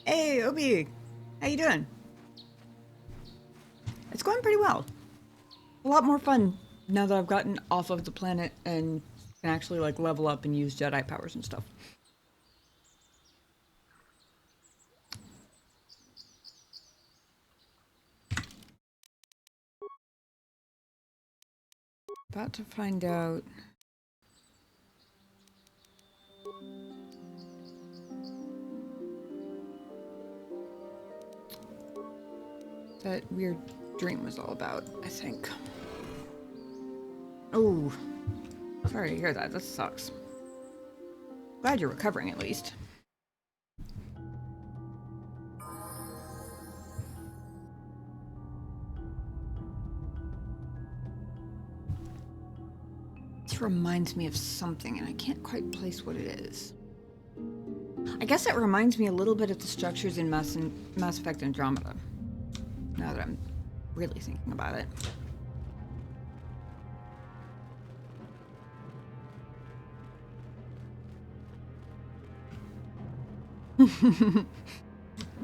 Hey, Obi! How you doing? It's going pretty well. A lot more fun now that I've gotten off of the planet and can actually like level up and use Jedi powers and stuff. About to find out. That weird dream was all about, I think. Oh, sorry to hear that. That sucks. Glad you're recovering at least. This reminds me of something, and I can't quite place what it is. I guess it reminds me a little bit of the structures in Mass Effect Andromeda. Now that I'm really thinking about it.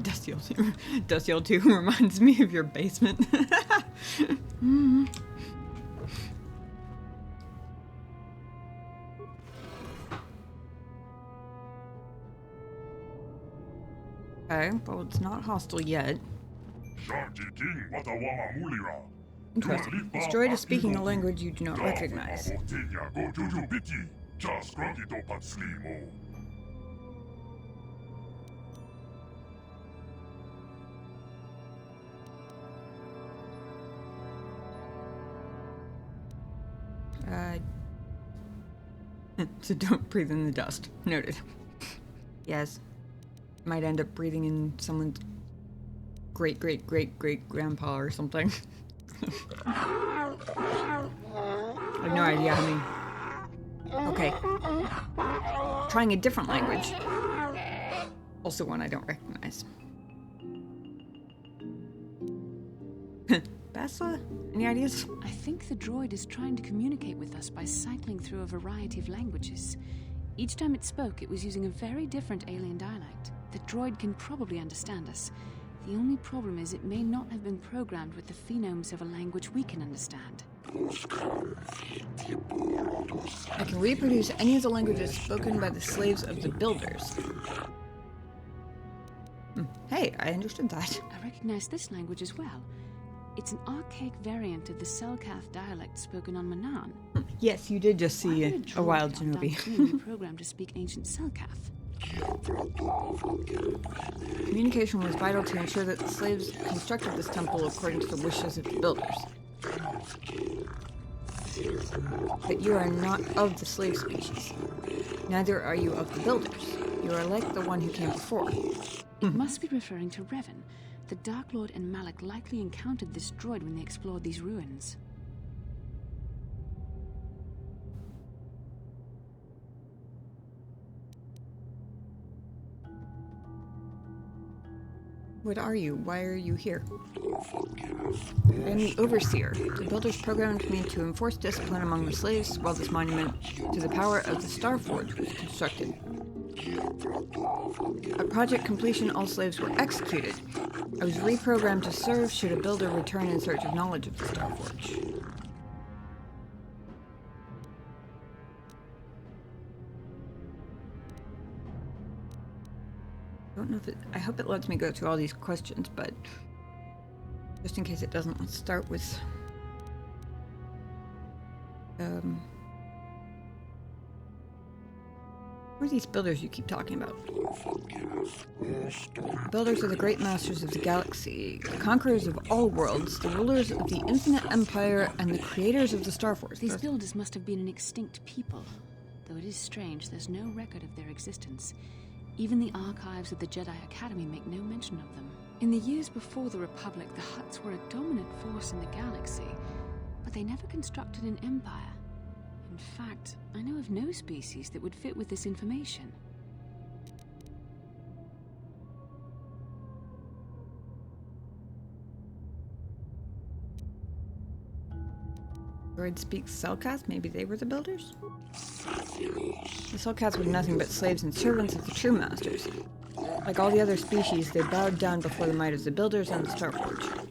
Dusty 2 reminds me of your basement. Okay, well, it's not hostile yet. Interesting. This droid is speaking a language you do not recognize. So don't breathe in the dust. Noted. Yes. Might end up breathing in someone's great-great-great-great-grandpa or something. I have no idea how many... Okay. Trying a different language. Also one I don't recognize. Bassa? Any ideas? I think the droid is trying to communicate with us by cycling through a variety of languages. Each time it spoke, it was using a very different alien dialect. The droid can probably understand us. The only problem is it may not have been programmed with the phonemes of a language we can understand. I can reproduce any of the languages spoken by the slaves of the builders. Hey, I understood that. I recognize this language as well. It's an archaic variant of the Selkath dialect spoken on Manan. Yes, you did just see a wild Shinobi. Programmed to speak ancient Selkath. Communication was vital to ensure that the slaves constructed this temple according to the wishes of the builders. But you are not of the slave species. Neither are you of the builders. You are like the one who came before. It must be referring to Revan. The Dark Lord and Malak likely encountered this droid when they explored these ruins. What are you? Why are you here? I am the Overseer. The builders programmed me to enforce discipline among the slaves while this monument to the power of the Starforge was constructed. At project completion, all slaves were executed. I was reprogrammed to serve should a builder return in search of knowledge of the Starforge. I don't know if I hope it lets me go through all these questions, but just in case it doesn't, let's start with who are these builders you keep talking about? The builders are the great masters of the galaxy, the conquerors of all worlds, the rulers of the infinite empire, and the creators of the Starforce. These builders must have been an extinct people. Though it is strange, there's no record of their existence. Even the archives of the Jedi Academy make no mention of them. In the years before the Republic, the Hutts were a dominant force in the galaxy, but they never constructed an empire. In fact, I know of no species that would fit with this information. Droid speaks Selkath? Maybe they were the builders? The Selkaths were nothing but slaves and servants of the true masters. Like all the other species, they bowed down before the might of the Builders and the Starforge.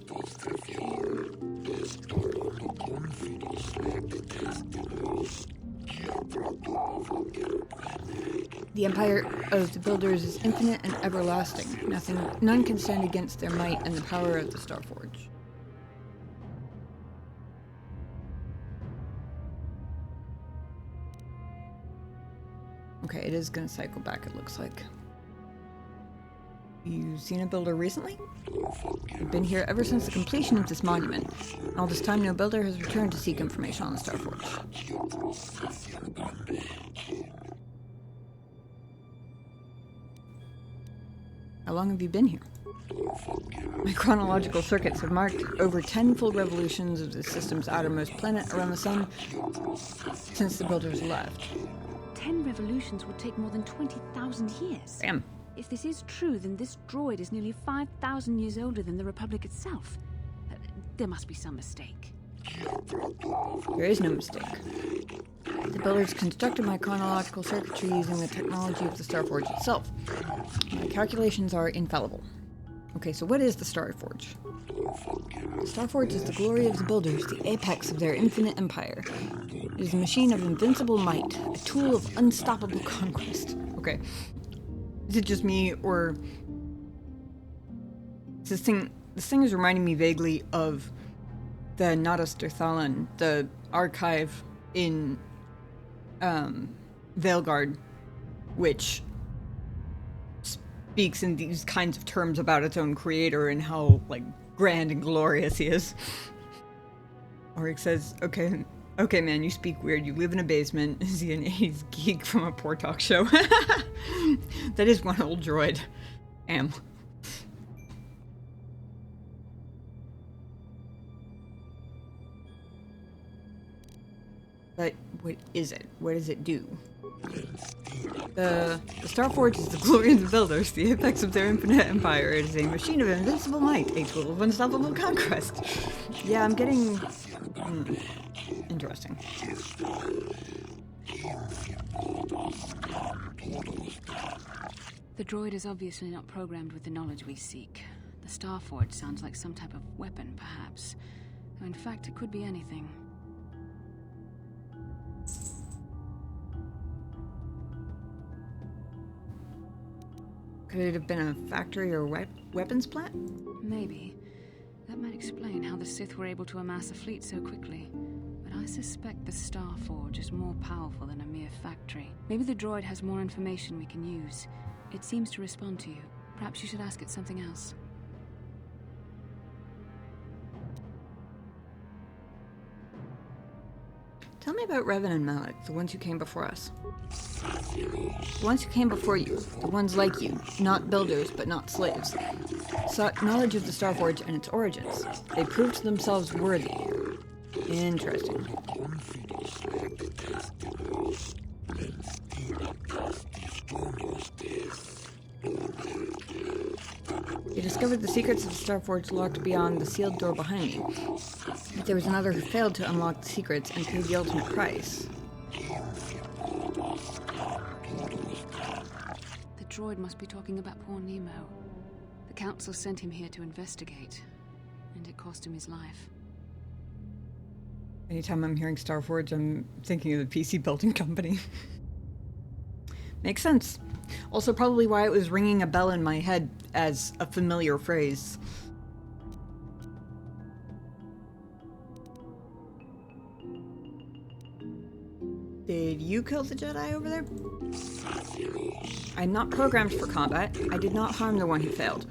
The empire of the Builders is infinite and everlasting. None can stand against their might and the power of the Starforge. Okay, it is going to cycle back, it looks like. You seen a builder recently? I've been here ever since the completion of this monument. All this time, no builder has returned to seek information on the Starforge. How long have you been here? My chronological circuits have marked over 10 full revolutions of the system's outermost planet around the sun since the builders left. 10 revolutions would take more than 20,000 years. Damn. If this is true, then this droid is nearly 5,000 years older than the Republic itself. There must be some mistake. There is no mistake. The builders constructed my chronological circuitry using the technology of the Starforge itself. My calculations are infallible. Okay, so what is the Starforge? The Starforge is the glory of the builders, the apex of their infinite empire. It is a machine of invincible might, a tool of unstoppable conquest. Okay. Is it just me, or... This thing is reminding me vaguely of the Nadas Dirthalan, the archive in Veilguard, which speaks in these kinds of terms about its own creator and how, like, grand and glorious he is. Auric says, okay man, you speak weird, you live in a basement. Is he an 80s geek from a poor talk show? That is one old droid. But what is it? What does it do? The Starforge is the glory of the builders, the apex of their infinite empire. It is a machine of invincible might, a tool of unstoppable conquest. Yeah, I'm getting... interesting. The droid is obviously not programmed with the knowledge we seek. The Starforge sounds like some type of weapon, perhaps. Though in fact, it could be anything. Could it have been a factory or weapons plant? Maybe. That might explain how the Sith were able to amass a fleet so quickly. But I suspect the Starforge is more powerful than a mere factory. Maybe the droid has more information we can use. It seems to respond to you. Perhaps you should ask it something else. Tell me about Revan and Malik, the ones who came before us. The ones who came before you, the ones like you, not builders but not slaves, sought knowledge of the Starforge and its origins. They proved themselves worthy. Interesting. They discovered the secrets of the Starforge locked beyond the sealed door behind me. But there was another who failed to unlock the secrets and paid the ultimate price. The droid must be talking about poor Nemo. The Council sent him here to investigate, and it cost him his life. Anytime I'm hearing Starforge, I'm thinking of the PC building company. Makes sense. Also probably why it was ringing a bell in my head as a familiar phrase. Did you kill the Jedi over there? I'm not programmed for combat. I did not harm the one who failed.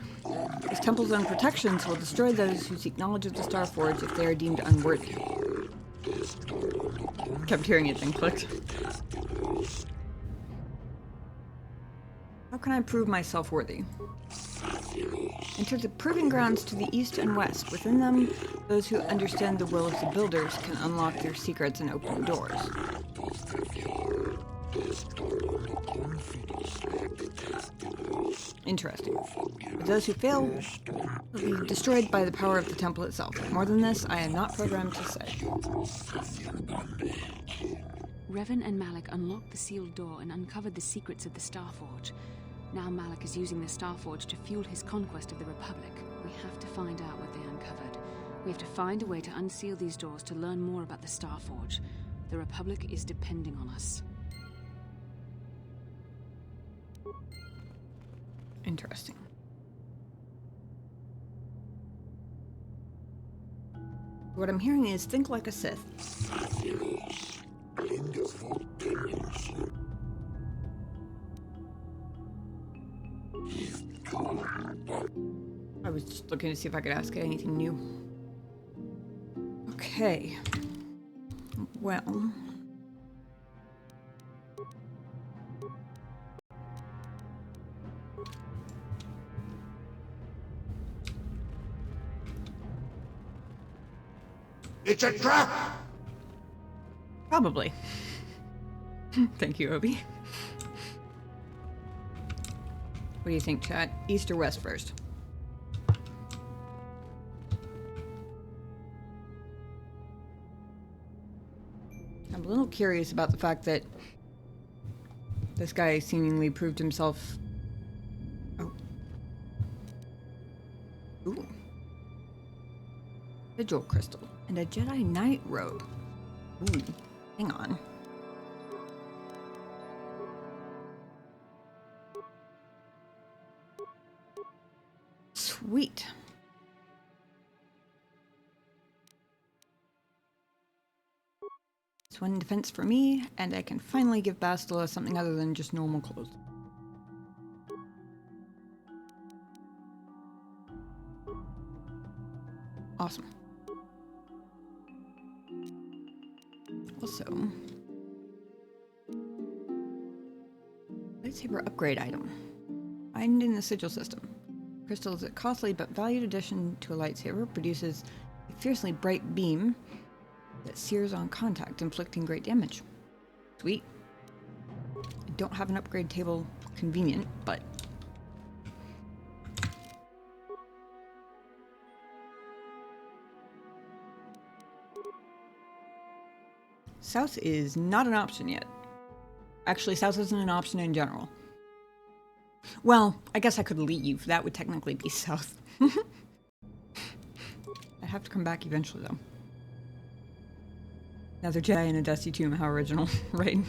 This temple's own protections will destroy those who seek knowledge of the Starforge if they are deemed unworthy. Kept hearing it, then clicked. How can I prove myself worthy? Enter the proving grounds to the east and west. Within them, those who understand the will of the builders can unlock their secrets and open doors. Interesting. But those who fail will be destroyed by the power of the temple itself. More than this, I am not programmed to say. Revan and Malik unlocked the sealed door and uncovered the secrets of the Starforge. Now Malik is using the Starforge to fuel his conquest of the Republic. We have to find out what they uncovered. We have to find a way to unseal these doors to learn more about the Starforge. The Republic is depending on us. Interesting. What I'm hearing is think like a Sith. I was just looking to see if I could ask it anything new. Okay. Well. It's a trap! Probably. Thank you, Obi. What do you think, chat? East or west first? I'm a little curious about the fact that this guy seemingly proved himself... Oh. Ooh. Sigil crystal and a Jedi Knight robe. Ooh, hang on. Sweet. It's one defense for me, and I can finally give Bastila something other than just normal clothes. Awesome. Also, lightsaber upgrade item. Find in the sigil system. Crystal is a costly but valued addition to a lightsaber. Produces a fiercely bright beam that sears on contact, inflicting great damage. Sweet. I don't have an upgrade table convenient, but... South is not an option yet. Actually, South isn't an option in general. Well, I guess I could leave. That would technically be South. I'd have to come back eventually, though. Another Jedi in a dusty tomb. How original, right?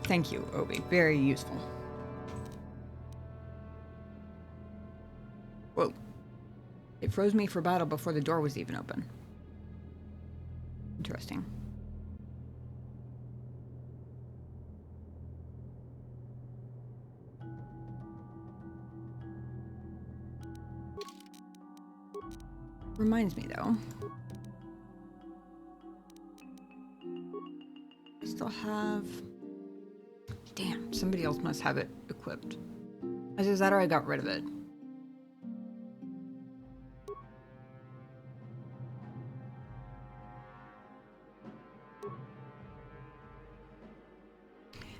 Thank you, Obi. Very useful. Whoa. It froze me for battle before the door was even open. Interesting. Reminds me, though. I still have... Damn, somebody else must have it equipped. Is that or I got rid of it?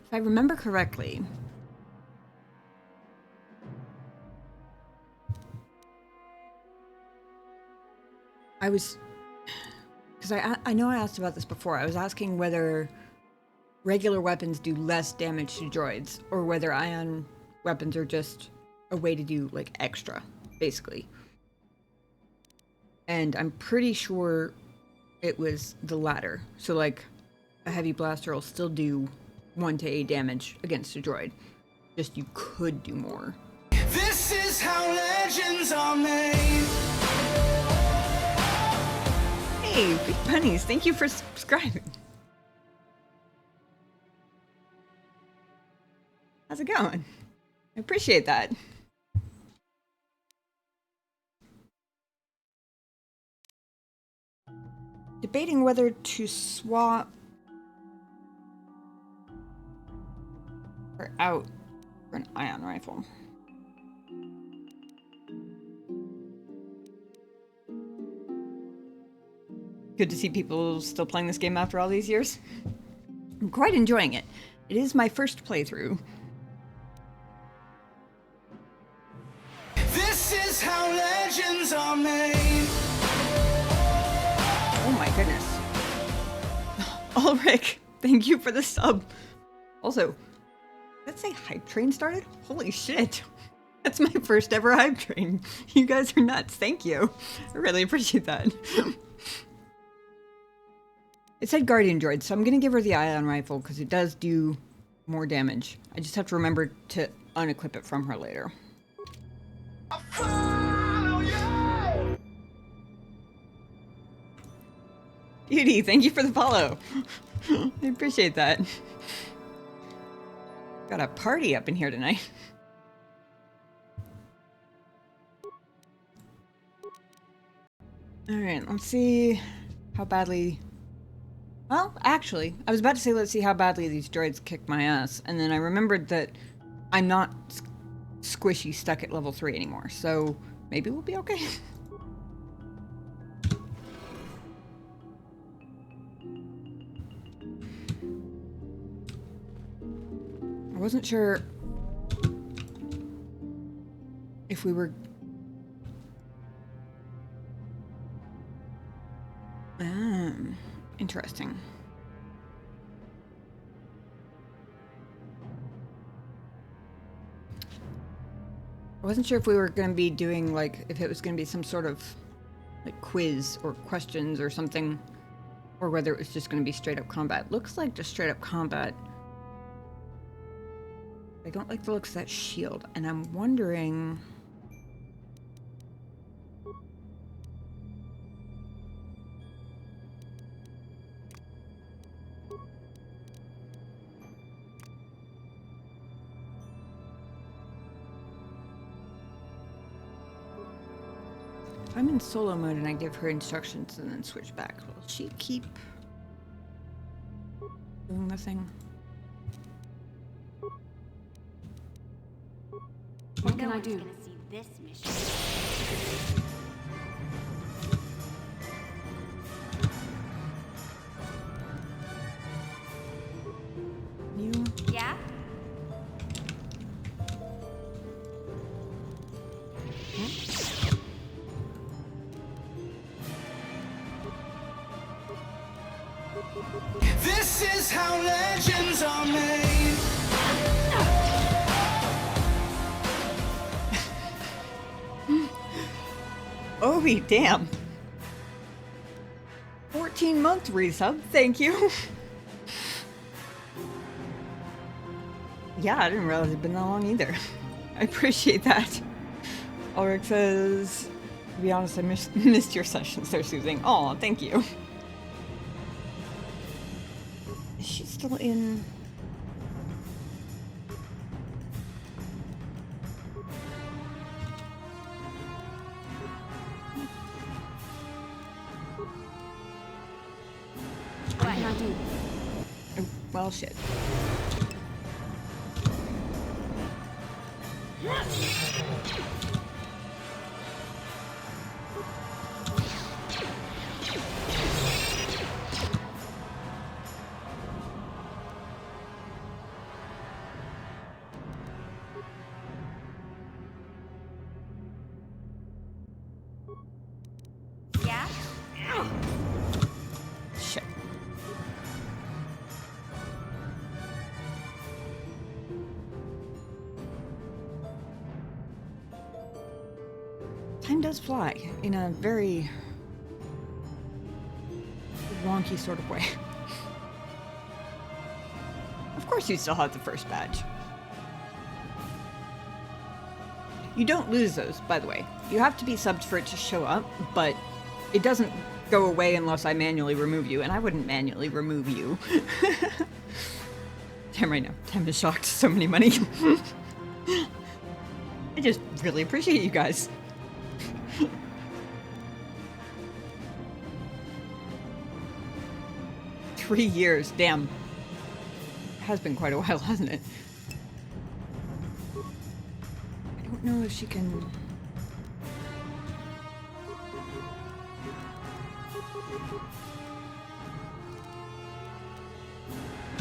If I remember correctly... I was... Because I know I asked about this before. I was asking whether regular weapons do less damage to droids, or whether ion weapons are just a way to do, like, extra, basically. And I'm pretty sure it was the latter. So, like, a heavy blaster will still do 1 to 8 damage against a droid. Just you could do more. This is how legends are made. Hey, Big Bunnies, thank you for subscribing. How's it going? I appreciate that. Debating whether to swap her out for an ion rifle. Good to see people still playing this game after all these years. I'm quite enjoying it. It is my first playthrough. This is how legends are made. Oh my goodness. Ulrich, thank you for the sub. Also, did that say hype train started? Holy shit. That's my first ever hype train. You guys are nuts. Thank you. I really appreciate that. It said guardian droid, so I'm gonna give her the ion rifle because it does do more damage. I just have to remember to unequip it from her later. Beauty, thank you for the follow. I appreciate that. Got a party up in here tonight. Alright, let's see how badly... Well, actually, I was about to say let's see how badly these droids kick my ass, and then I remembered that I'm not squishy stuck at level 3 anymore, so maybe we'll be okay. I wasn't sure if we were... Interesting. I wasn't sure if we were going to be doing, like, if it was going to be some sort of, like, quiz or questions or something, or whether it was just going to be straight up combat. Looks like just straight up combat. I don't like the looks of that shield, and I'm wondering... If I'm in solo mode and I give her instructions and then switch back, will she keep doing the thing? What can I do? Gonna see this mission. You? Yeah? This is how legends are made. Obi, damn. 14-month resub, thank you. Yeah, I didn't realize it'd been that long either. I appreciate that. Ulrich says, to be honest, I missed your sessions there, soothing. Aw, thank you. Is she still in... What can I do? Oh, well, shit. Yeah? Shit. Time does fly in a very wonky sort of way. Of course you still have the first badge. You don't lose those, by the way. You have to be subbed for it to show up, but it doesn't go away unless I manually remove you, and I wouldn't manually remove you. Damn right now. Tim is shocked. So many money. I just really appreciate you guys. 3 years, damn. It has been quite a while, hasn't it? I don't know if she can...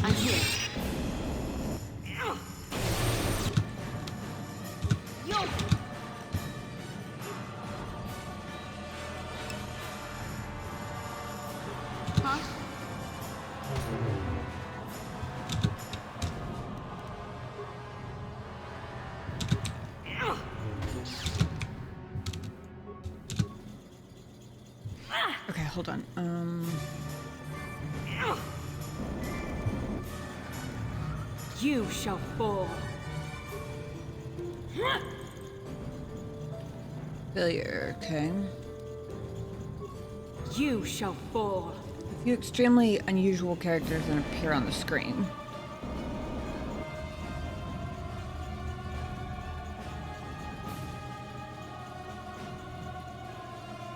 I'm here. Huh? hold on. You shall fall. Failure, okay. You shall fall. A few extremely unusual characters then appear on the screen.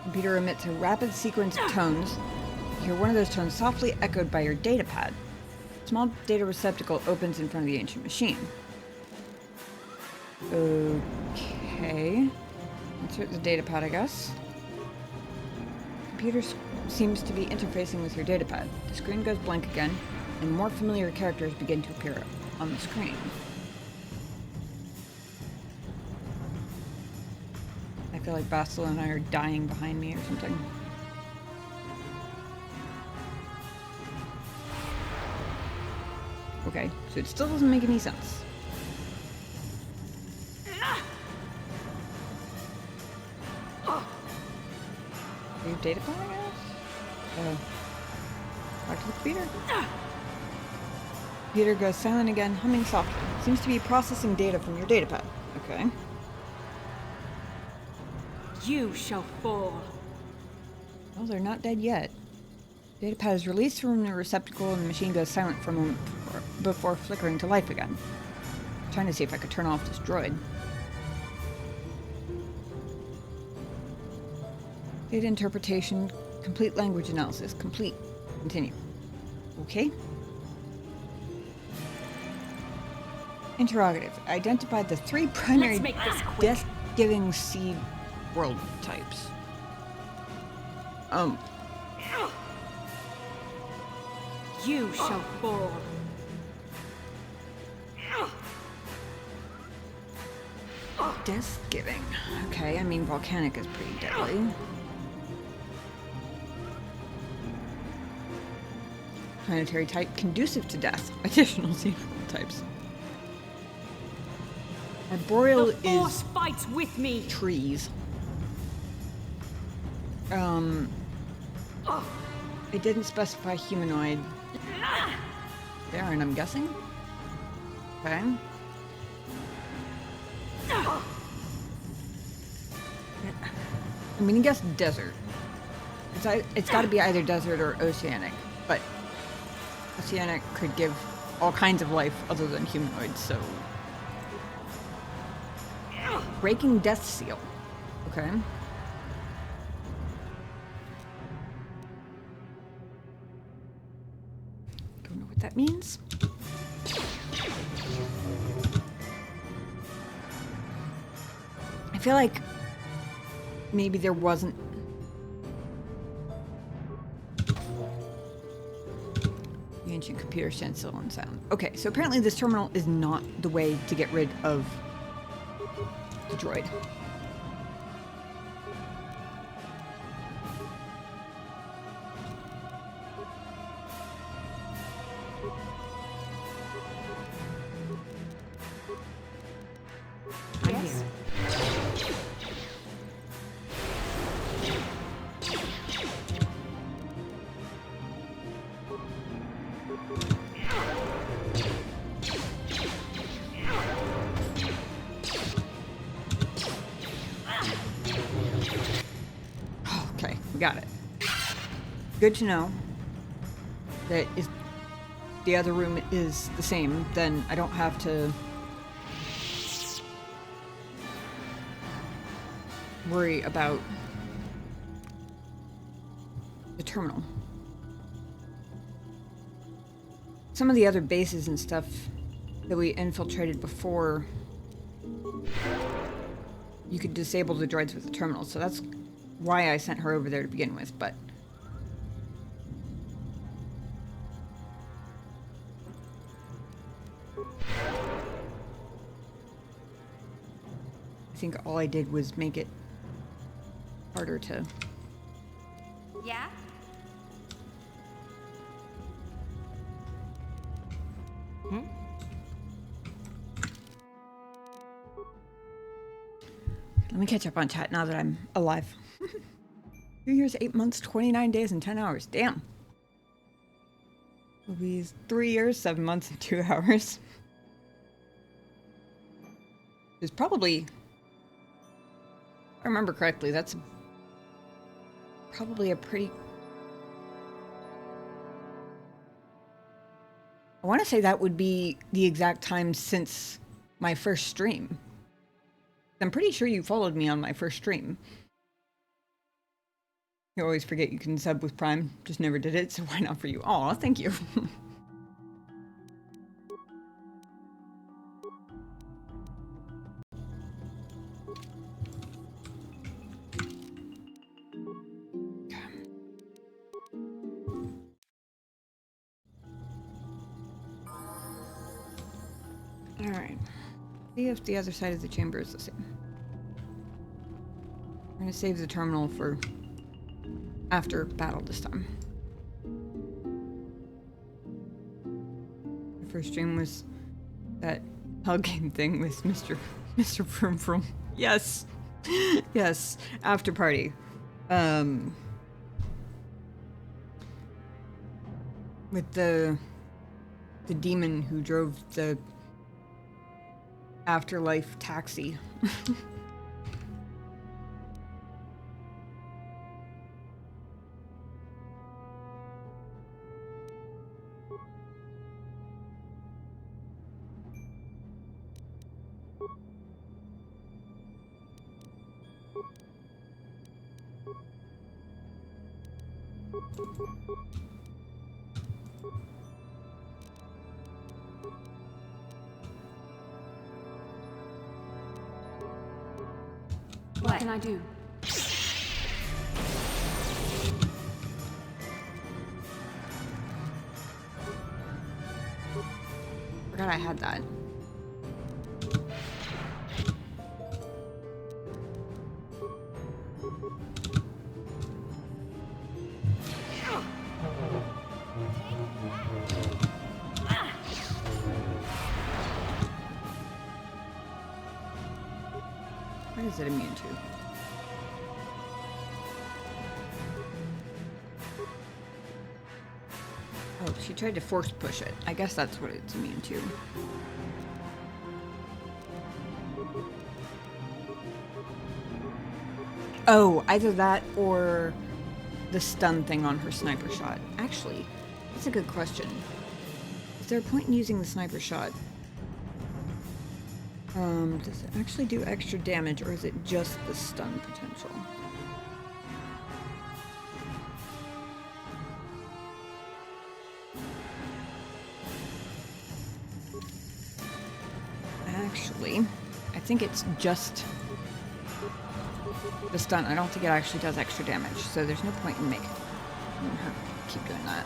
Computer emits a rapid sequence of tones. You hear one of those tones softly echoed by your datapad. A small data receptacle opens in front of the ancient machine. Okay. Insert the datapad, I guess. Computer seems to be interfacing with your datapad. The screen goes blank again, and more familiar characters begin to appear on the screen. I feel like Bastel and I are dying behind me or something. Okay, so it still doesn't make any sense. Your data plan, I guess? Back to the computer. Computer goes silent again, humming softly. Seems to be processing data from your datapad. Okay. You shall fall. Well, they're not dead yet. Datapad is released from the receptacle and the machine goes silent for a moment before flickering to life again. I'm trying to see if I could turn off this droid. Data interpretation, complete language analysis, complete. Continue. Okay. Interrogative. Identified the 3 primary Let's make this quick. death-giving seed world types. You shall fall. Death-giving. Okay, I mean volcanic is pretty deadly. Planetary type conducive to death. Additional seed world types. Arboreal The Force is fights with me. trees. It didn't specify humanoid there, and I'm guessing. Okay. I'm gonna guess desert. It's got to be either desert or oceanic, but oceanic could give all kinds of life other than humanoids, so. Breaking Death Seal. Okay. Don't know what that means. I feel like maybe there wasn't. The ancient computer stands still and silent. Okay, so apparently this terminal is not the way to get rid of the droid. I'm here. Okay, we got it. Good to know that if the other room is the same, then I don't have to worry about the terminal. Some of the other bases and stuff that we infiltrated before, you could disable the droids with the terminal, so that's why I sent her over there to begin with, but I think all I did was make it harder to. Yeah? Let me catch up on chat now that I'm alive. 2 years, 8 months, 29 days, and 10 hours. Damn. It'll be 3 years, 7 months, and 2 hours. It's probably, if I remember correctly, that's probably a pretty... I want to say that would be the exact time since my first stream. I'm pretty sure you followed me on my first stream. You always forget you can sub with Prime. Just never did it, so why not for you? Aw, thank you. Alright. See if the other side of the chamber is the same. We're gonna save the terminal for after battle this time. The first stream was that hug game thing with Mr. Vroom Vroom. Yes! Yes, after party. With the demon who drove the afterlife taxi. What can I do? Forgot I had that. What is it immune to? Oh, she tried to force push it. I guess that's what it's immune to. Oh, either that or the stun thing on her sniper shot. Actually, that's a good question. Is there a point in using the sniper shot? Does it actually do extra damage, or is it just the stun potential? Actually, I think it's just the stun. I don't think it actually does extra damage, so there's no point in making her keep doing that.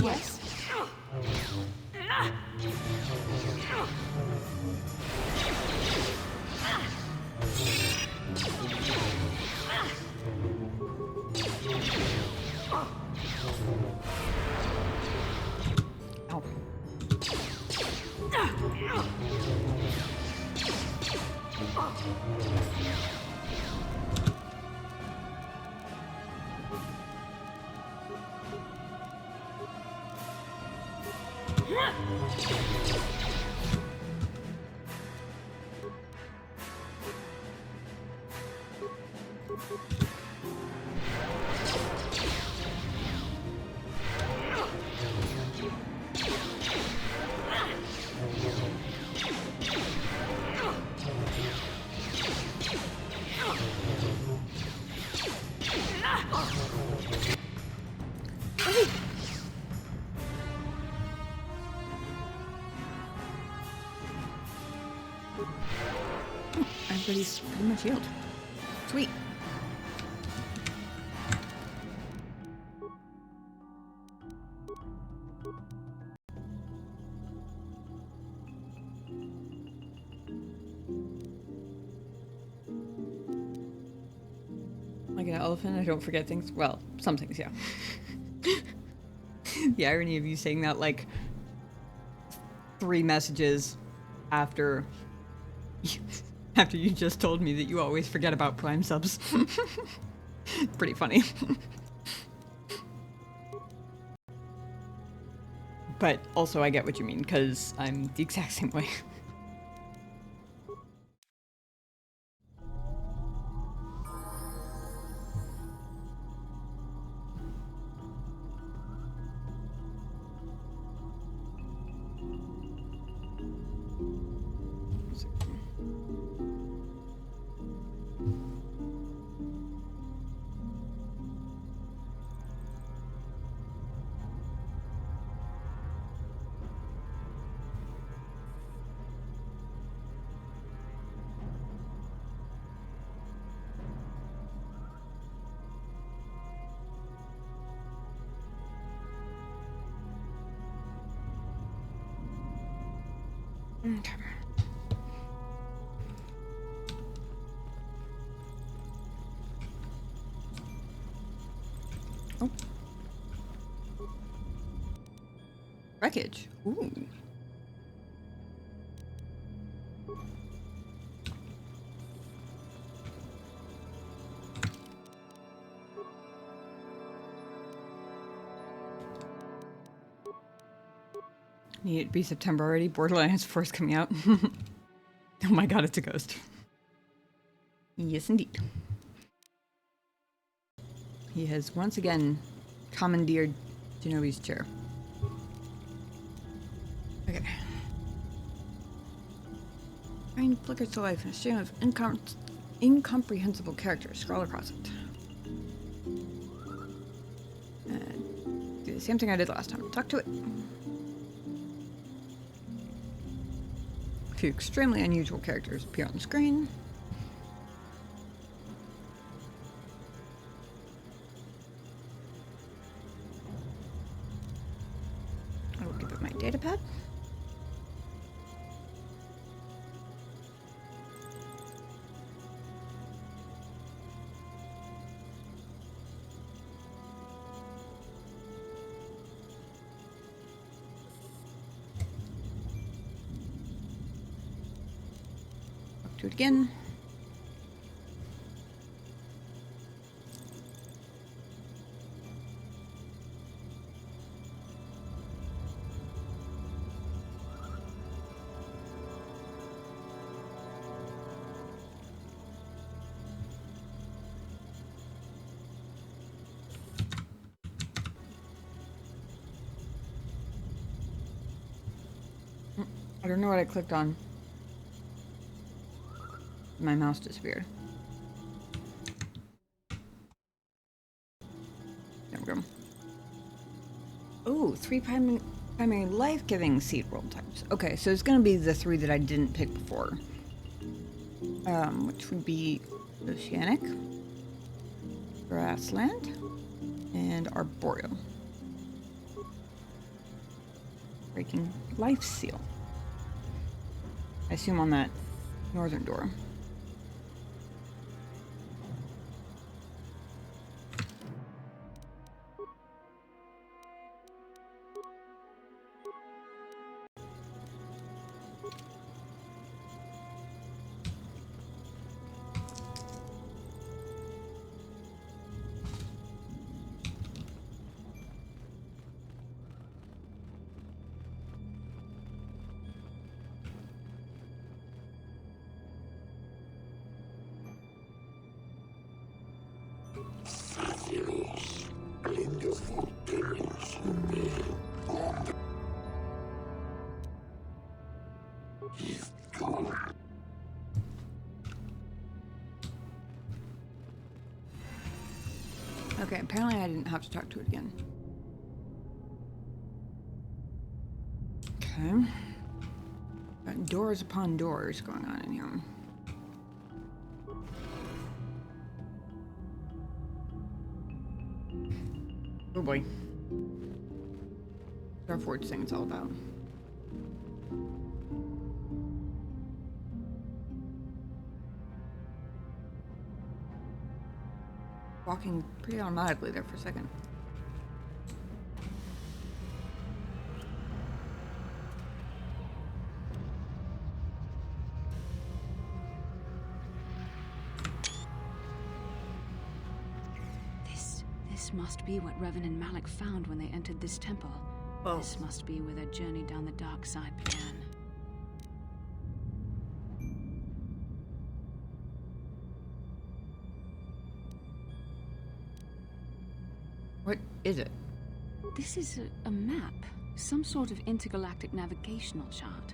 Yes. Ow. Everybody's pretty much healed. Sweet. Like an elephant, I don't forget things. Well, some things, yeah. The irony of you saying that, like, 3 messages after after you just told me that you always forget about Prime subs. Pretty funny. But also I get what you mean, because I'm the exact same way. Okay. Oh. Wreckage. Ooh. Need it to be September already. Borderlands 4 is coming out. Oh my god, it's a ghost. Yes, indeed. He has once again commandeered Genovi's chair. Okay. Brain flickers to life in a stream of incomprehensible characters. Scroll across it. And do the same thing I did last time. Talk to it. A few extremely unusual characters appear on the screen. I will give it my datapad. Do it again. I don't know what I clicked on. My mouse disappeared. There we go. Oh, 3 primary life-giving seed world types. Okay, so it's gonna be the 3 that I didn't pick before. Which would be oceanic, grassland, and arboreal. Breaking life seal. I assume on that northern door. Okay, apparently I didn't have to talk to it again. Okay. Got doors upon doors going on in here. Oh boy. Starforge thing it's all about. Walking pretty automatically there for a second. This must be what Revan and Malik found when they entered this temple. Oh. This must be where their journey down the dark side began. What is it? This is a map. Some sort of intergalactic navigational chart.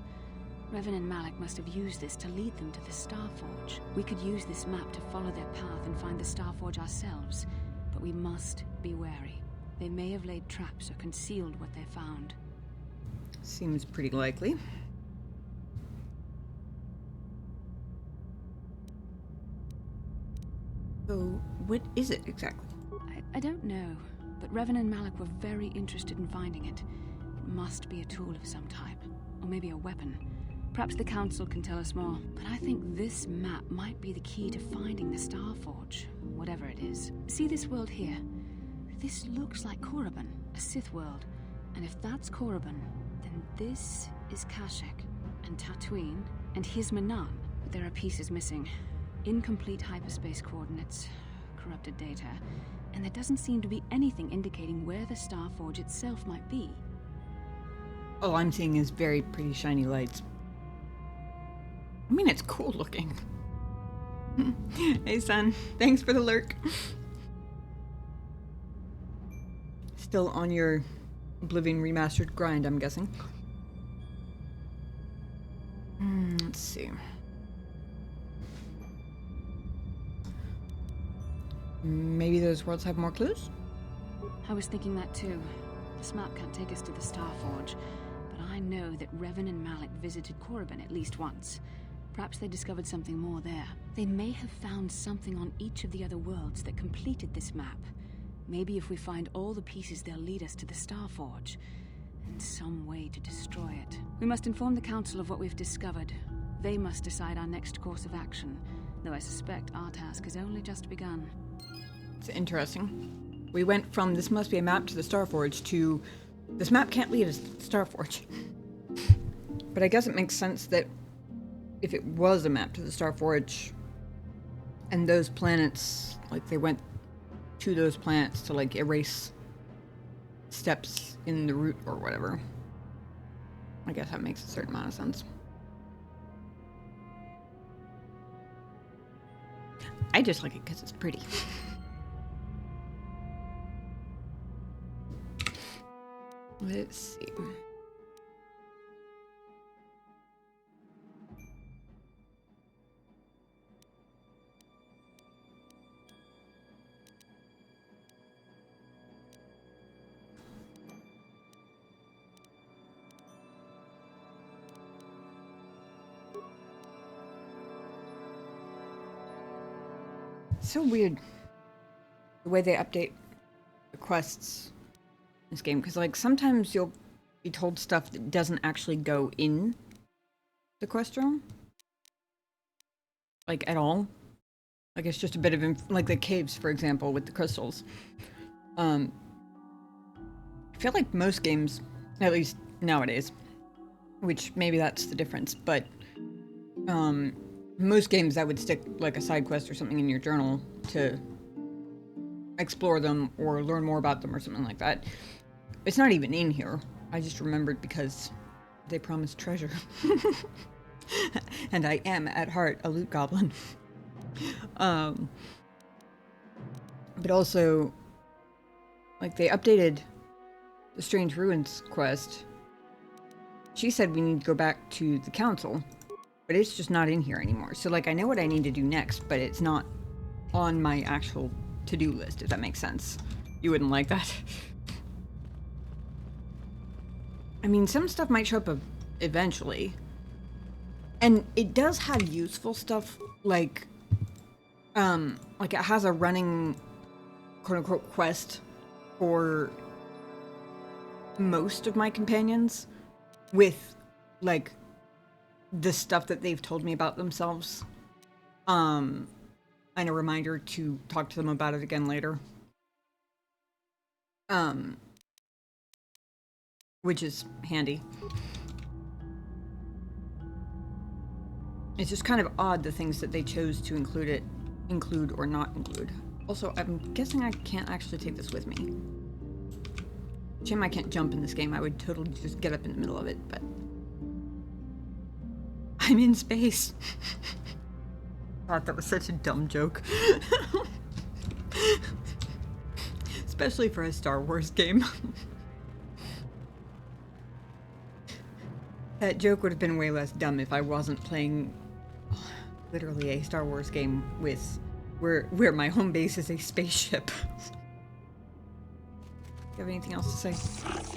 Revan and Malik must have used this to lead them to the Starforge. We could use this map to follow their path and find the Starforge ourselves. But we must be wary. They may have laid traps or concealed what they found. Seems pretty likely. So, what is it exactly? I don't know, but Revan and Malik were very interested in finding it. It must be a tool of some type, or maybe a weapon. Perhaps the Council can tell us more, but I think this map might be the key to finding the Starforge, whatever it is. See this world here? This looks like Korriban, a Sith world. And if that's Korriban, then this is Kashyyyk, and Tatooine, and here's Manan. But there are pieces missing. Incomplete hyperspace coordinates, corrupted data, and there doesn't seem to be anything indicating where the Starforge itself might be. All I'm seeing is very pretty shiny lights. I mean, it's cool looking. Hey, son. Thanks for the lurk. Still on your Oblivion Remastered grind, I'm guessing. Let's see. Maybe those worlds have more clues? I was thinking that too. This map can't take us to the Starforge, but I know that Revan and Malik visited Korriban at least once. Perhaps they discovered something more there. They may have found something on each of the other worlds that completed this map. Maybe if we find all the pieces, they'll lead us to the Starforge, and some way to destroy it. We must inform the Council of what we've discovered. They must decide our next course of action, though I suspect our task has only just begun. It's interesting. We went from this must be a map to the Starforge to this map can't lead us to the Starforge. But I guess it makes sense that if it was a map to the Starforge and those planets, like they went to those planets to like erase steps in the route or whatever. I guess that makes a certain amount of sense. I just like it because it's pretty. Let's see. So weird the way they update the quests in this game, because like sometimes you'll be told stuff that doesn't actually go in the quest room, like at all. Like it's just a bit of like the caves, for example, with the crystals. I feel like most games, at least nowadays, which maybe that's the difference, but most games that would stick like a side quest or something in your journal to explore them or learn more about them or something like that. It's not even in here. I just remembered because they promised treasure. And I am at heart a loot goblin. But also, like they updated the Strange Ruins quest. She said we need to go back to the council, but it's just not in here anymore. So like I know what I need to do next, but it's not on my actual to-do list, if that makes sense. You wouldn't like that. I mean, some stuff might show up eventually. And it does have useful stuff, like it has a running quote-unquote quest for most of my companions with, like, the stuff that they've told me about themselves. And a reminder to talk to them about it again later. Which is handy. It's just kind of odd the things that they chose to include or not include. Also, I'm guessing I can't actually take this with me. Shame I can't jump in this game. I would totally just get up in the middle of it, but... I'm in space. I thought that was such a dumb joke. Especially for a Star Wars game. That joke would have been way less dumb if I wasn't playing literally a Star Wars game with where my home base is a spaceship. Do you have anything else to say?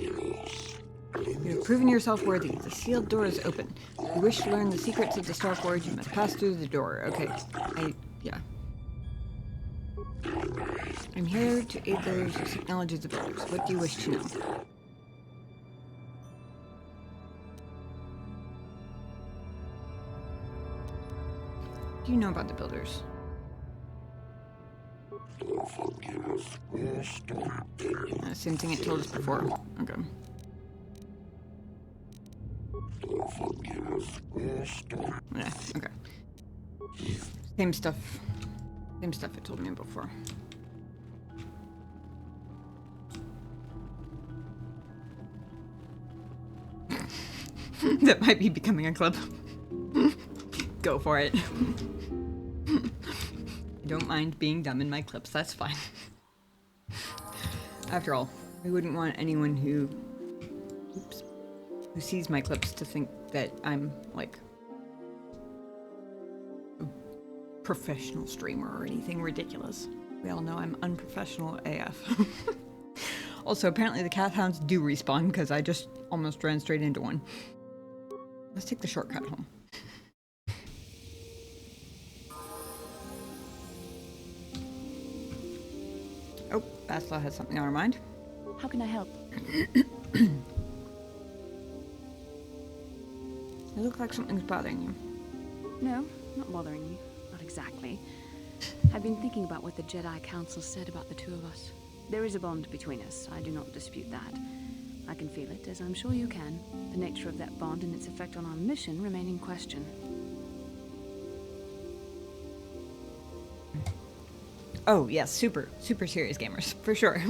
You have proven yourself worthy. The sealed door is open. If you wish to learn the secrets of the Star Forge, you must pass through the door. Okay. Yeah. I'm here to aid those who seek knowledge of the builders. What do you wish to know? What do you know about the builders? Same thing it told us before. Okay. Yeah, okay. Same stuff. Same stuff it told me before. That might be becoming a clip. Go for it. I don't mind being dumb in my clips, that's fine. After all, I wouldn't want anyone who sees my clips to think that I'm, like, a professional streamer or anything ridiculous. We all know I'm unprofessional AF. Also, apparently the cat hounds do respawn because I just almost ran straight into one. Let's take the shortcut home. Oh, Basla has something on her mind. How can I help? You look like something's bothering you. No, not bothering you. Not exactly. I've been thinking about what the Jedi Council said about the two of us. There is a bond between us. I do not dispute that. I can feel it, as I'm sure you can. The nature of that bond and its effect on our mission remain in question. Oh, yes, super serious gamers, for sure.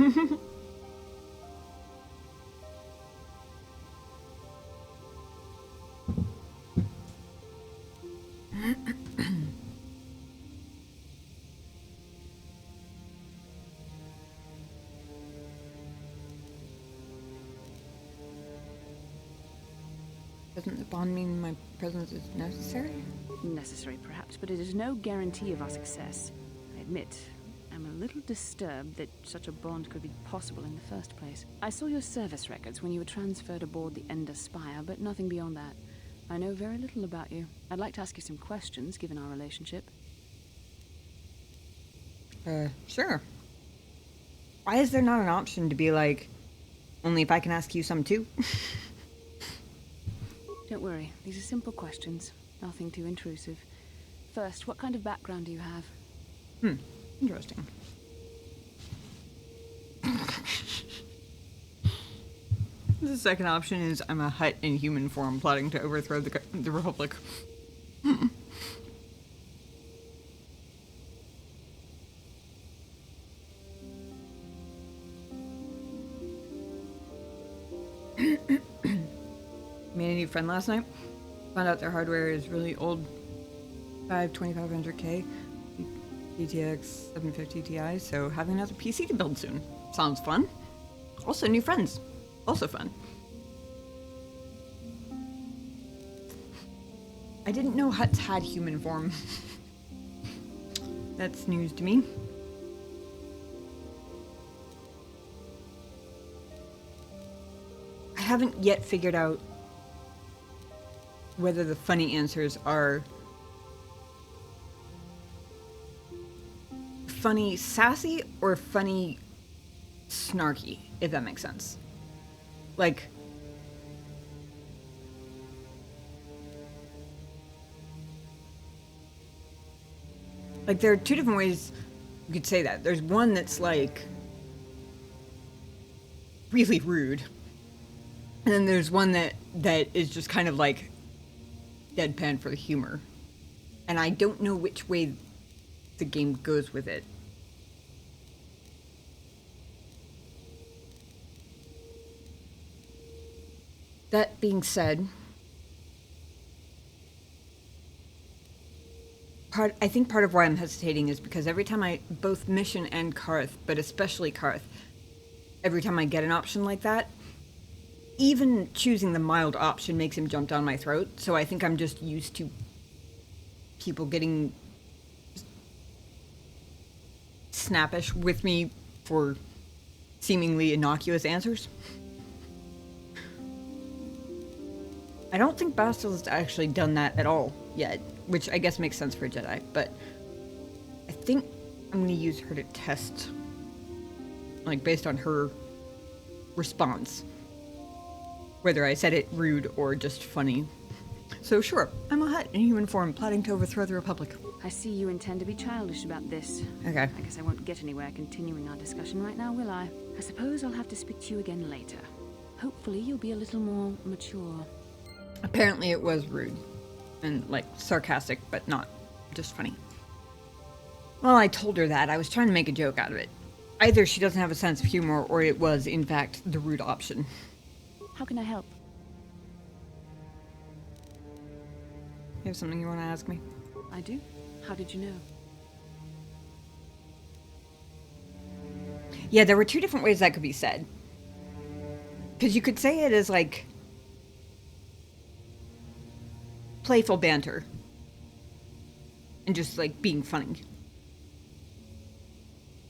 Doesn't the bond mean my presence is necessary? Necessary, perhaps, but it is no guarantee of our success. I admit, I'm a little disturbed that such a bond could be possible in the first place. I saw your service records when you were transferred aboard the Ender Spire, but nothing beyond that. I know very little about you. I'd like to ask you some questions, given our relationship. Sure. Why is there not an option to be like, only if I can ask you some too? Don't worry, these are simple questions. Nothing too intrusive. First, what kind of background do you have? Interesting. The second option is I'm a Hutt in human form plotting to overthrow the Republic. Made a new friend last night. Found out their hardware is really old. 2500K. GTX 750 Ti, so having another PC to build soon. Sounds fun. Also new friends. Also fun. I didn't know Hutts had human form. That's news to me. I haven't yet figured out whether the funny answers are funny sassy or funny snarky, if that makes sense. Like, there are two different ways you could say that. There's one that's like really rude, and then there's one that is just kind of like deadpan for the humor. And I don't know which way the game goes with it. That being said, I think part of why I'm hesitating is because every time both Mission and Karth, but especially Karth, every time I get an option like that, even choosing the mild option makes him jump down my throat. So I think I'm just used to people getting snappish with me for seemingly innocuous answers. I don't think Bastil has actually done that at all yet, which I guess makes sense for a Jedi, but I think I'm going to use her to test, like, based on her response, whether I said it rude or just funny. So sure, I'm a Hutt in human form, plotting to overthrow the Republic. I see you intend to be childish about this. Okay. I guess I won't get anywhere continuing our discussion right now, will I? I suppose I'll have to speak to you again later. Hopefully you'll be a little more mature. Apparently it was rude. And, like, sarcastic, but not just funny. Well, I told her that. I was trying to make a joke out of it. Either she doesn't have a sense of humor, or it was, in fact, the rude option. How can I help? You have something you want to ask me? I do. How did you know? Yeah, there were two different ways that could be said. Because you could say it as, like, playful banter. And just, like, being funny.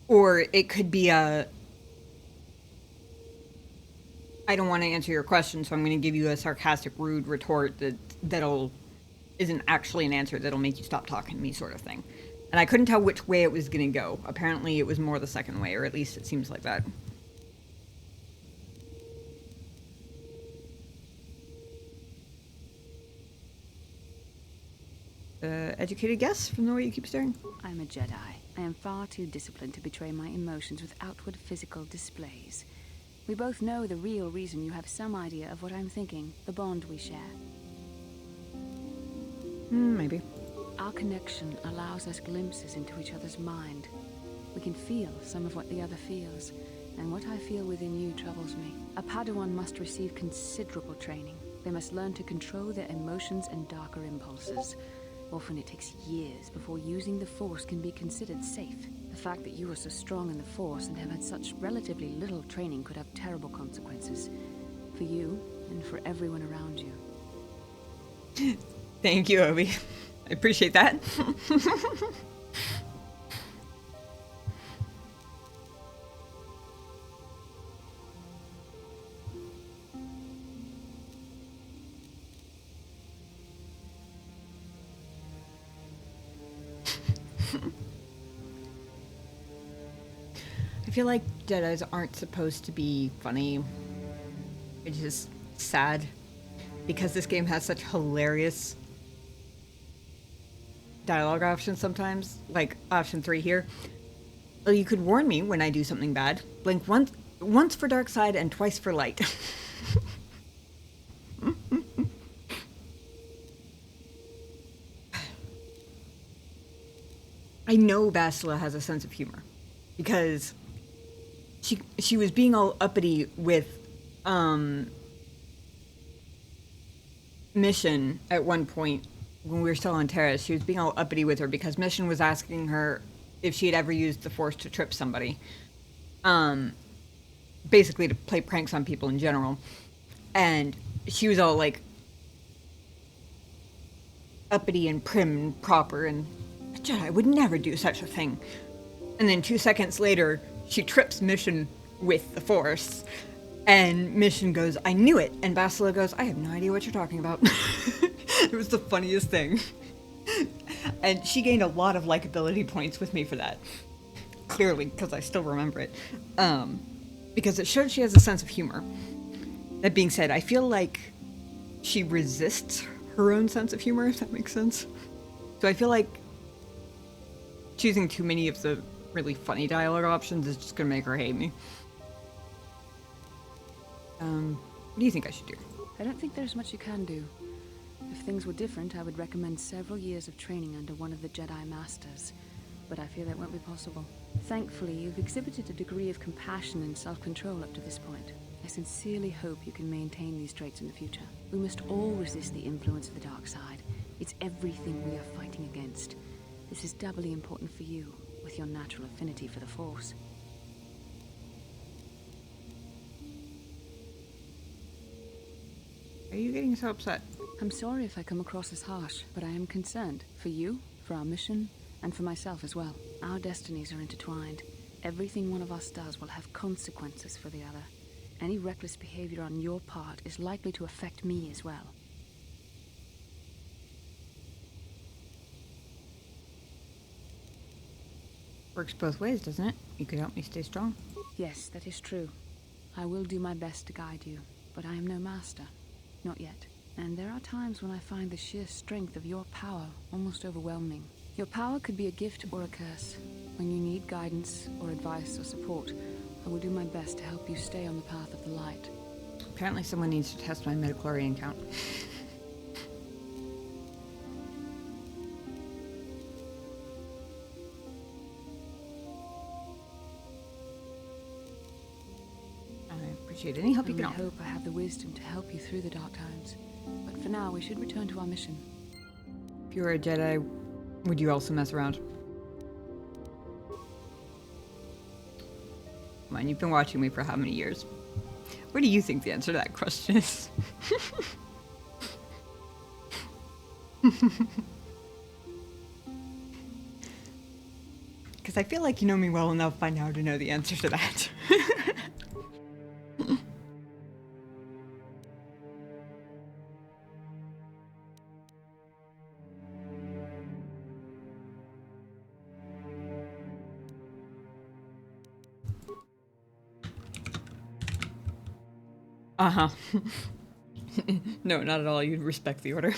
Or it could be a, I don't want to answer your question, so I'm going to give you a sarcastic, rude retort isn't actually an answer that'll make you stop talking to me, sort of thing. And I couldn't tell which way it was going to go. Apparently it was more the second way, or at least it seems like that. Educated guess from the way you keep staring? I'm a Jedi. I am far too disciplined to betray my emotions with outward physical displays. We both know the real reason you have some idea of what I'm thinking, the bond we share. Maybe. Our connection allows us glimpses into each other's mind. We can feel some of what the other feels, and what I feel within you troubles me. A Padawan must receive considerable training. They must learn to control their emotions and darker impulses. Often it takes years before using the Force can be considered safe. The fact that you are so strong in the Force and have had such relatively little training could have terrible consequences. For you, and for everyone around you. Thank you, Obi. I appreciate that. I feel like Jedis aren't supposed to be funny. It's just sad. Because this game has such hilarious dialogue options sometimes. Like option 3 here. Well, you could warn me when I do something bad. Blink once for dark side and twice for light. I know Bastila has a sense of humor. Because she was being all uppity with Mission at one point when we were still on Terrace. She was being all uppity with her because Mission was asking her if she had ever used the Force to trip somebody. Basically to play pranks on people in general. And she was all like uppity and prim and proper, and a Jedi would never do such a thing. And then 2 seconds later, she trips Mission with the Force. And Mission goes, I knew it. And Bastila goes, I have no idea what you're talking about. It was the funniest thing. And she gained a lot of likability points with me for that. Clearly, because I still remember it. Because it showed she has a sense of humor. That being said, I feel like she resists her own sense of humor, if that makes sense. So I feel like choosing too many of the really funny dialogue options is just gonna make her hate me. What do you think I should do? I don't think there's much you can do. If things were different, I would recommend several years of training under one of the Jedi Masters. But I fear that won't be possible. Thankfully, you've exhibited a degree of compassion and self-control up to this point. I sincerely hope you can maintain these traits in the future. We must all resist the influence of the dark side. It's everything we are fighting against. This is doubly important for you, with your natural affinity for the Force. Why are you getting so upset? I'm sorry if I come across as harsh, but I am concerned. For you, for our mission, and for myself as well. Our destinies are intertwined. Everything one of us does will have consequences for the other. Any reckless behavior on your part is likely to affect me as well. Works both ways, doesn't it? You could help me stay strong. Yes, that is true. I will do my best to guide you, but I am no master. Not yet. And there are times when I find the sheer strength of your power almost overwhelming. Your power could be a gift or a curse. When you need guidance or advice or support, I will do my best to help you stay on the path of the light. Apparently someone needs to test my midichlorian count. I appreciate any help you can I offer. hope I have the wisdom to help you through the dark times. But for now, we should return to our mission. If you were a Jedi, would you also mess around? Come on, you've been watching me for how many years? What do you think the answer to that question is? Because I feel like you know me well enough by now to know the answer to that. Uh-huh. No, not at all. You'd respect the order.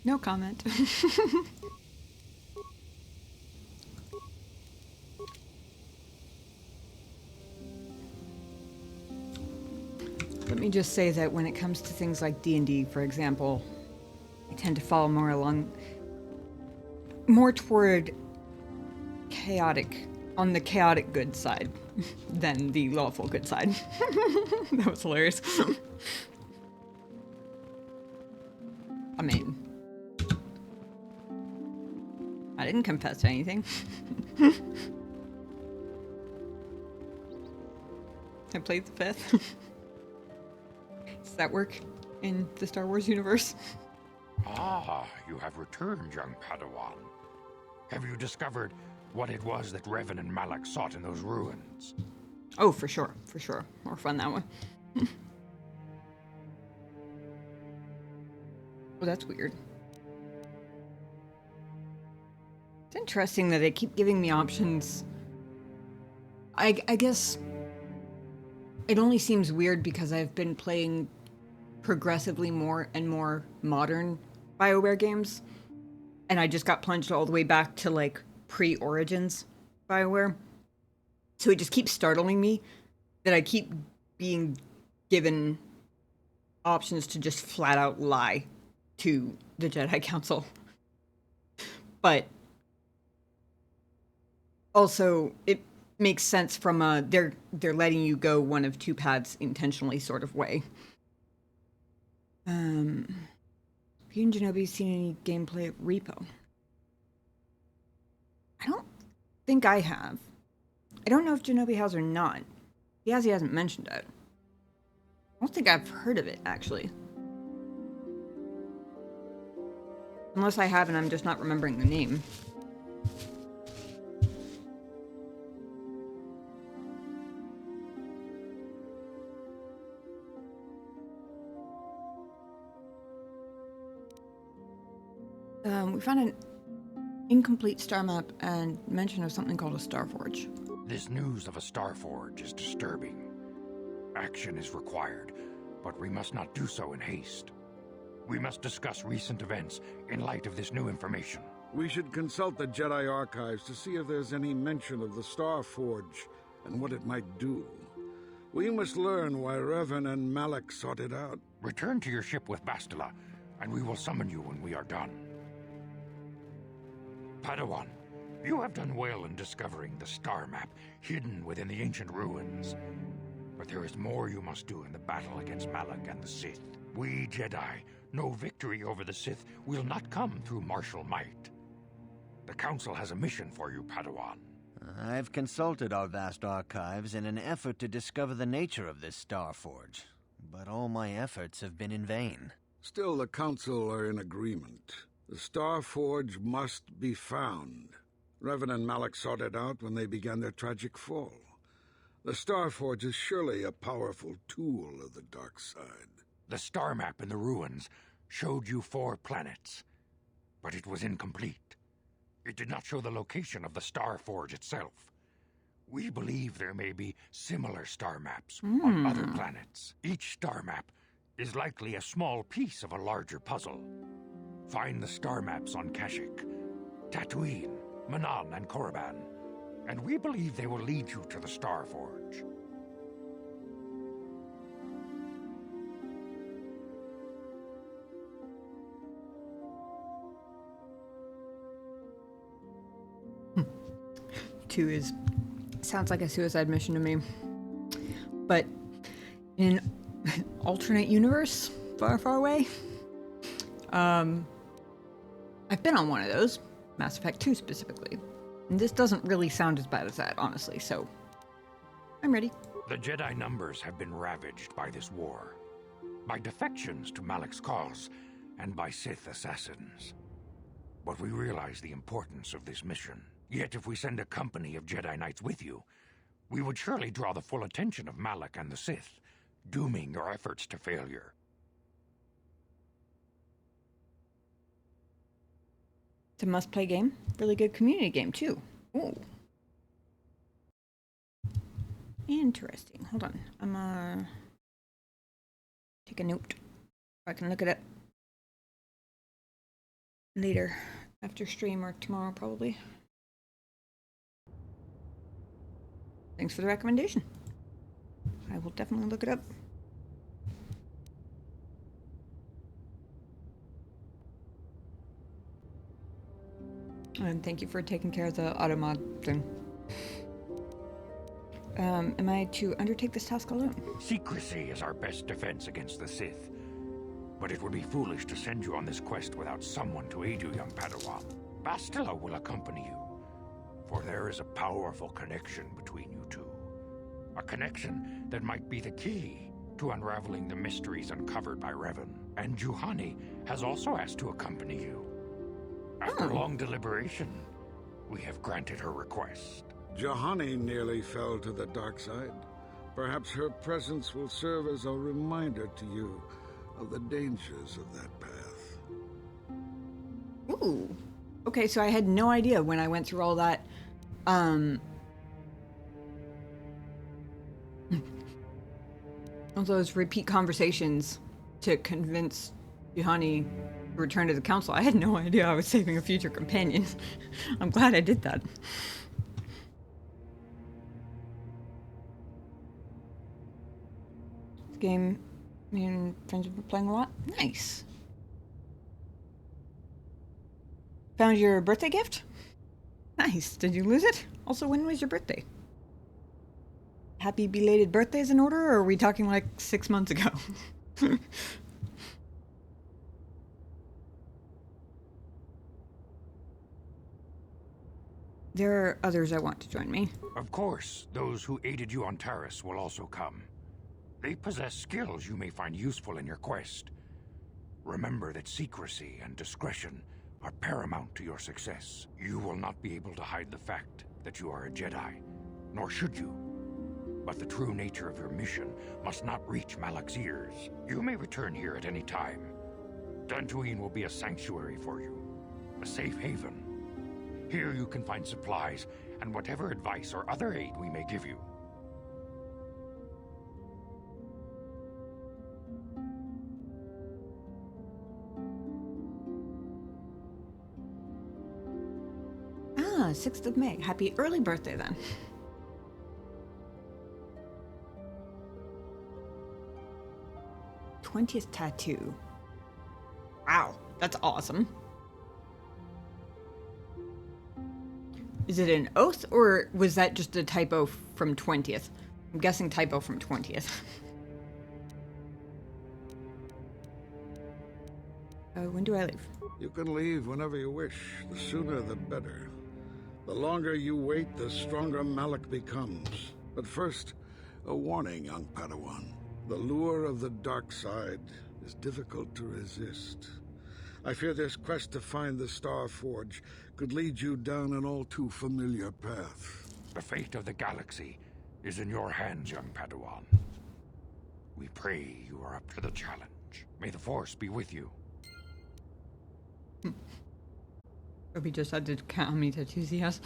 No comment. Let me just say that when it comes to things like D&D, for example, I tend to fall more toward chaotic, on the chaotic good side than the lawful good side. That was hilarious. I mean, I didn't confess to anything. I played the fifth. Does that work in the Star Wars universe? Ah, you have returned, young Padawan. Have you discovered what it was that Revan and Malak sought in those ruins? Oh, for sure, for sure. More fun that way. Oh, that's weird. It's interesting that they keep giving me options. I guess it only seems weird because I've been playing progressively more and more modern BioWare games, and I just got plunged all the way back to like pre-Origins BioWare. So it just keeps startling me that I keep being given options to just flat out lie to the Jedi Council. But also it makes sense from a they're letting you go one of two paths intentionally sort of way. Have you and Genobi seen any gameplay of Repo? I don't think I have. I don't know if Genobi has or not. He hasn't mentioned it. I don't think I've heard of it, actually. Unless I have and I'm just not remembering the name. We found an incomplete star map and mention of something called a Star Forge. This news of a Star Forge is disturbing. Action is required, but we must not do so in haste. We must discuss recent events in light of this new information. We should consult the Jedi archives to see if there's any mention of the Star Forge and what it might do. We must learn why Revan and Malak sought it out. Return to your ship with Bastila, and we will summon you when we are done. Padawan, you have done well in discovering the star map hidden within the ancient ruins. But there is more you must do in the battle against Malak and the Sith. We Jedi know victory over the Sith will not come through martial might. The Council has a mission for you, Padawan. I've consulted our vast archives in an effort to discover the nature of this Star Forge, but all my efforts have been in vain. Still, the Council are in agreement. The Star Forge must be found. Revan and Malak sought it out when they began their tragic fall. The Star Forge is surely a powerful tool of the dark side. The star map in the ruins showed you 4 planets, but it was incomplete. It did not show the location of the Star Forge itself. We believe there may be similar star maps on other planets. Each star map is likely a small piece of a larger puzzle. Find the star maps on Kashyyyk, Tatooine, Manan, and Korriban, and we believe they will lead you to the Star Forge. Sounds like a suicide mission to me. But in an alternate universe, far, far away, I've been on one of those, Mass Effect 2 specifically. And this doesn't really sound as bad as that, honestly, so I'm ready. The Jedi numbers have been ravaged by this war, by defections to Malak's cause, and by Sith assassins. But we realize the importance of this mission. Yet if we send a company of Jedi Knights with you, we would surely draw the full attention of Malak and the Sith, dooming your efforts to failure. It's a must-play game. Really good community game, too. Ooh. Interesting. Hold on. I'm, take a note. I can look it up later, after stream or tomorrow, probably. Thanks for the recommendation. I will definitely look it up. And thank you for taking care of the automod thing. Am I to undertake this task alone? Secrecy is our best defense against the Sith. But it would be foolish to send you on this quest without someone to aid you, young Padawan. Bastila will accompany you, for there is a powerful connection between you two. A connection that might be the key to unraveling the mysteries uncovered by Revan. And Juhani has also asked to accompany you. After long deliberation, we have granted her request. Juhani nearly fell to the dark side. Perhaps her presence will serve as a reminder to you of the dangers of that path. Ooh. Okay, so I had no idea when I went through all that, all those repeat conversations to convince Juhani to return to the council. I had no idea I was saving a future companion. I'm glad I did that. This game, me and friends have been playing a lot. Nice. Found your birthday gift? Nice. Did you lose it? Also, when was your birthday? Happy belated birthday is in order, or are we talking like 6 months ago? There are others that want to join me. Of course, those who aided you on Taris will also come. They possess skills you may find useful in your quest. Remember that secrecy and discretion are paramount to your success. You will not be able to hide the fact that you are a Jedi, nor should you. But the true nature of your mission must not reach Malak's ears. You may return here at any time. Dantooine will be a sanctuary for you, a safe haven. Here you can find supplies and whatever advice or other aid we may give you. Ah, 6th of May. Happy early birthday then. 20th tattoo. Wow, that's awesome. Is it an oath, or was that just a typo from 20th? I'm guessing typo from 20th. When do I leave? You can leave whenever you wish. The sooner the better. The longer you wait, the stronger Malik becomes. But first, a warning, young Padawan. The lure of the dark side is difficult to resist. I fear this quest to find the Star Forge could lead you down an all too familiar path. The fate of the galaxy is in your hands, young Padawan. We pray you are up to the challenge. May the Force be with you. Obi just had to count how many tattoos he has.